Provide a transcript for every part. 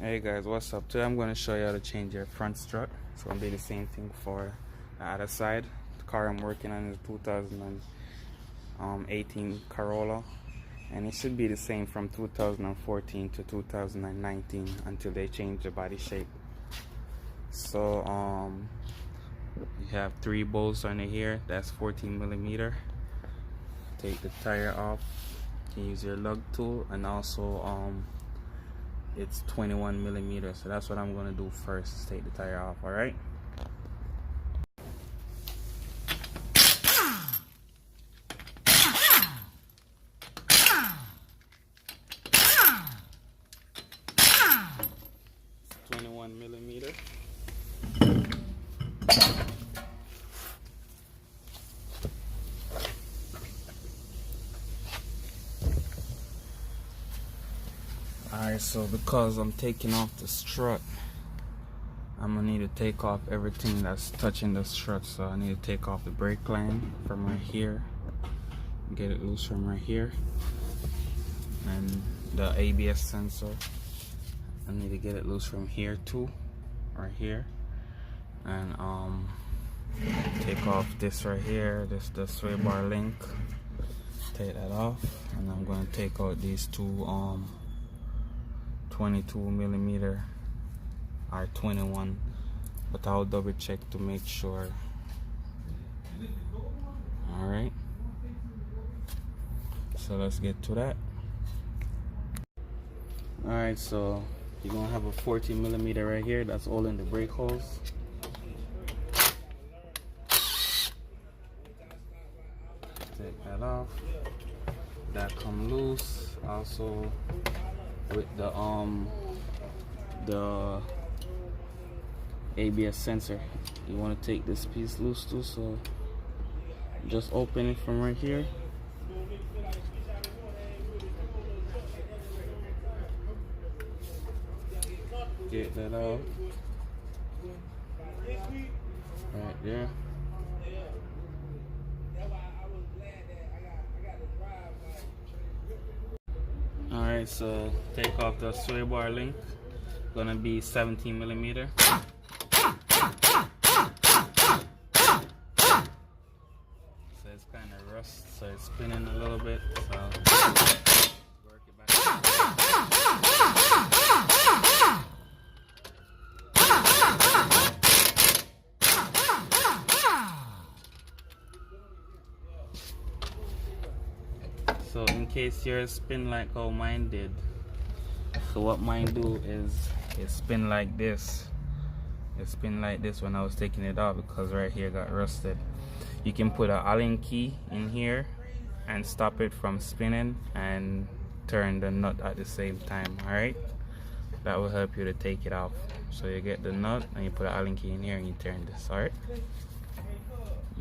Hey guys, what's up? Today I'm going to show you how to change your front strut. So I'm doing the same thing for the other side. The car I'm working on is 2018 Corolla, and it should be the same from 2014 to 2019 until they change the body shape. So you have 3 bolts under here. That's 14mm. Take the tire off. You can use your lug tool, and also it's 21mm, so that's what I'm going to do first. Take the tire off. All right, it's 21mm. Alright, so because I'm taking off the strut, I'm gonna need to take off everything that's touching the strut. So I need to take off the brake line from right here, get it loose from right here, and the ABS sensor, I need to get it loose from here too, right here, and take off this right here, this the sway bar link, take that off, and I'm gonna take out these two 22mm or 21, but I'll double check to make sure. Alright, so let's get to that. Alright, so you're gonna have a 14mm right here that's all in the brake holes. Take that off. That come loose. Also with the ABS sensor, you want to take this piece loose too, so just open it from right here. Get that out right there. Alright, so take off the sway bar link. Gonna be 17mm. So it's kind of rust, so it's spinning a little bit. So work it back. So in case yours spin like how mine did, so what mine do is it spin like this. It spin like this when I was taking it out because right here got rusted. You can put an Allen key in here and stop it from spinning and turn the nut at the same time. Alright, that will help you to take it off. So you get the nut and you put an Allen key in here and you turn this. Alright,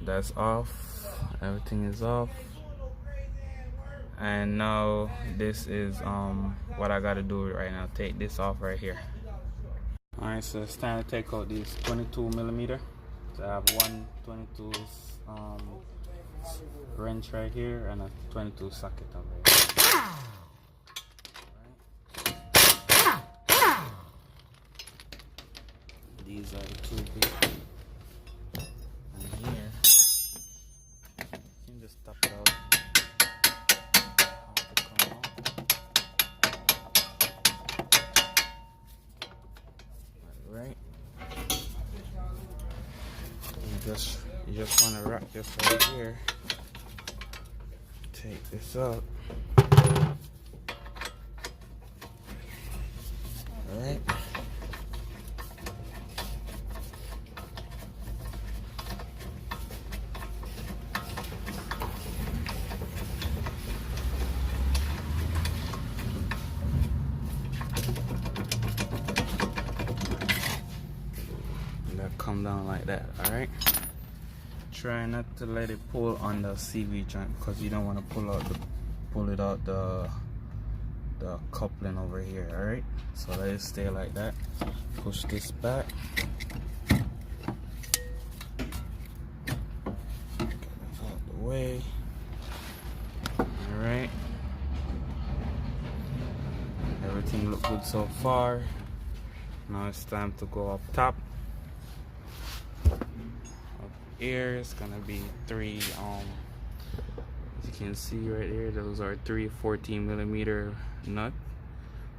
that's off. Everything is off. And now this is what I gotta do right now. Take this off right here. Alright, so it's time to take out these 22mm. So I have one 22 wrench right here and a 22 socket over here. Right. These are the two big. And here you can just tap it out. Right, you just want to wrap this right here. Take this out. All right. Come down like that. All right, try not to let it pull on the CV joint because you don't want to pull it out the coupling over here. All right, so let it stay like that. Push this back. Get that out the way. All right, everything look good so far. Now it's time to go up top. Up here it's gonna be three as you can see right here, those are three 14mm nut.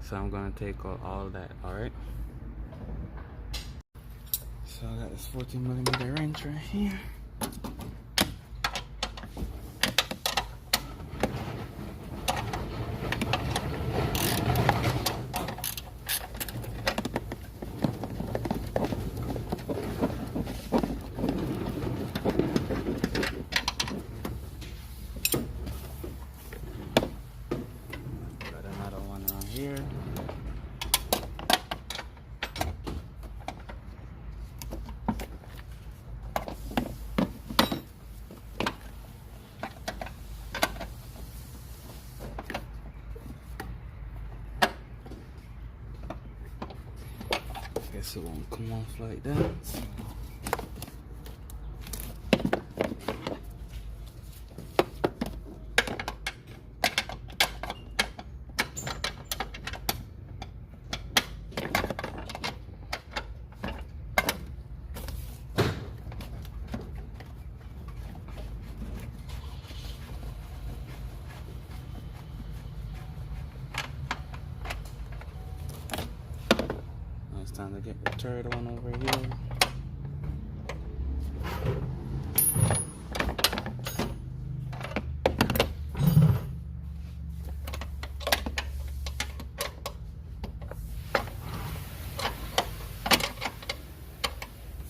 So I'm gonna take out all that. Alright, so I got this 14mm wrench right here. Here. Guess it won't come off like that. It's time to get the third one over here.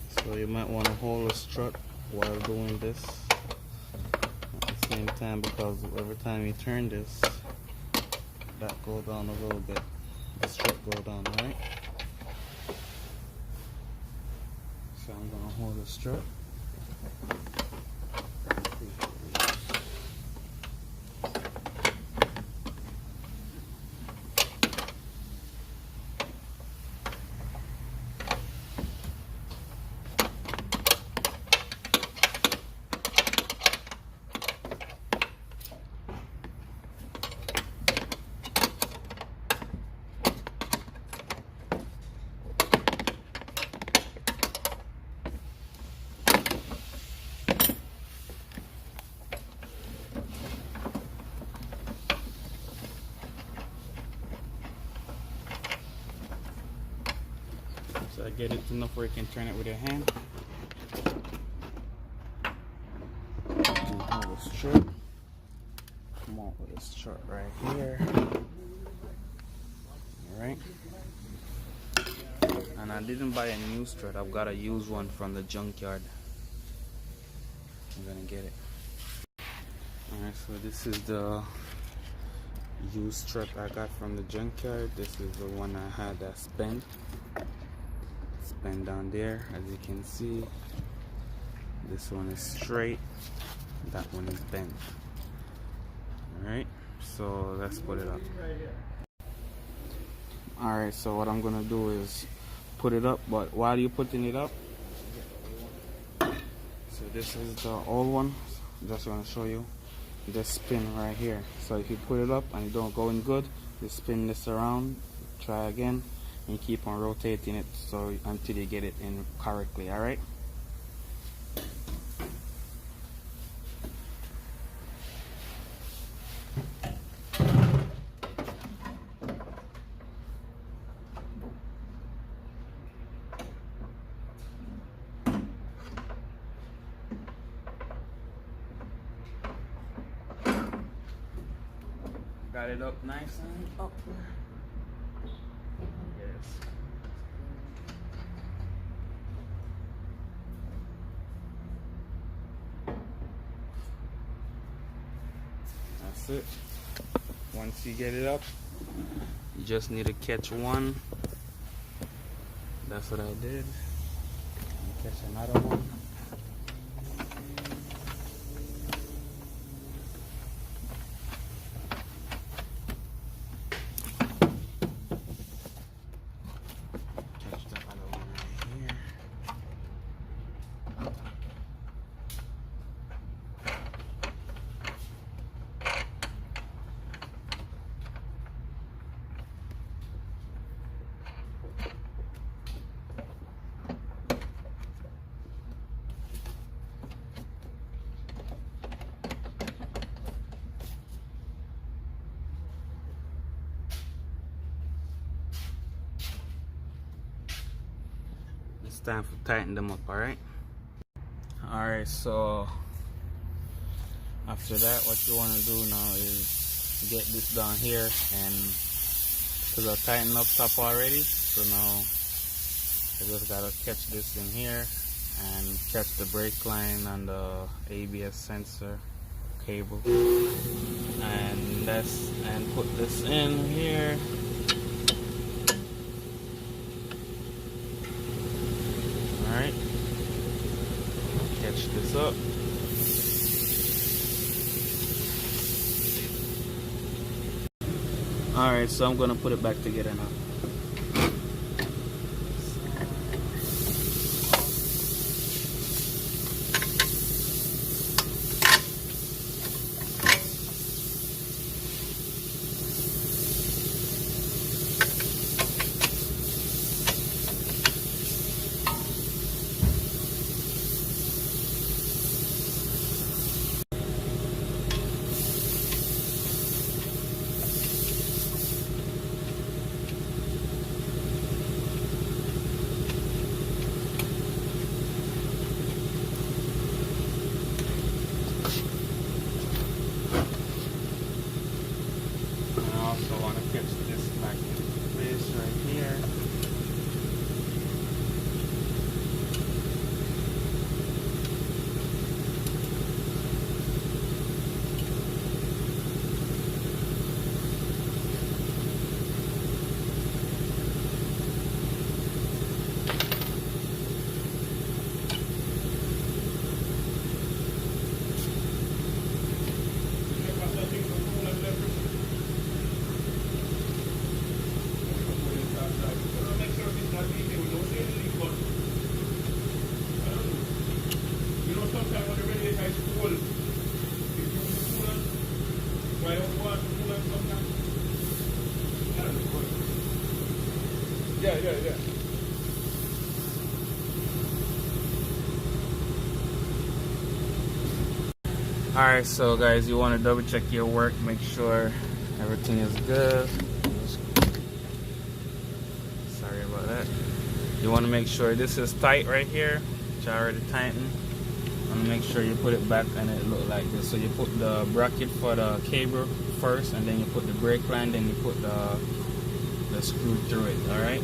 So you might want to hold the strut while doing this at the same time, because every time you turn this, that go down a little bit, the strut go down, right? So I'm going to hold the strut. So I get it enough where you can turn it with your hand. You can hold the strut. Come on with the strut right here. Alright. And I didn't buy a new strut. I've got a used one from the junkyard. I'm gonna get it. Alright, so this is the used strut I got from the junkyard. This is the one I had that's bent. Bend down there, as you can see. This one is straight, that one is bent. Alright, so let's put it up. Alright, so what I'm gonna do is put it up, but while you're putting it up, so this is the old one. Just want to show you this spin right here. So if you put it up and you don't go in good, you spin this around, try again, and keep on rotating it so until you get it in correctly. All right. Got it up nice and up. Yes. That's it. Once you get it up, you just need to catch one. That's what I did. Catch another one. It's time to tighten them up, alright? Alright, so after that, what you want to do now is get this down here, and because I tightened up top already, so now I just gotta catch this in here and catch the brake line and the ABS sensor cable, and put this in here. Alright, catch this up. Alright, so I'm gonna put it back together now. Also want to catch this back in place right here. Yeah. Alright, so guys, you want to double check your work, make sure everything is good. Sorry about that. You want to make sure this is tight right here, which I already tightened. And make sure you put it back and it look like this. So you put the bracket for the cable first, and then you put the brake line, then you put the screw through it. Alright,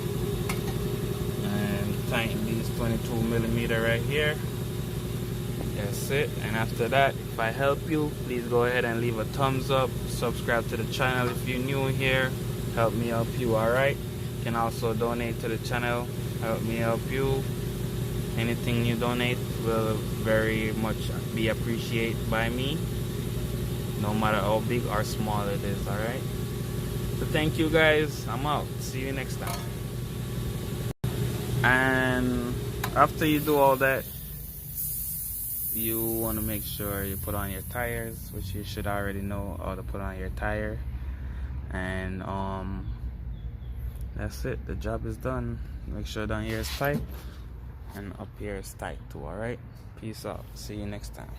and tighten these 22mm right here. That's it. And after that, if I help you, please go ahead and leave a thumbs up, subscribe to the channel if you're new here. Help me help you. Alright, you can also donate to the channel, help me help you. Anything you donate will very much be appreciated by me, no matter how big or small it is. Alright, so thank you guys, I'm out, see you next time. And after you do all that, you want to make sure you put on your tires, which you should already know how to put on your tire. And that's it, the job is done. Make sure down here is tight and up here is tight too. Alright, peace out, see you next time.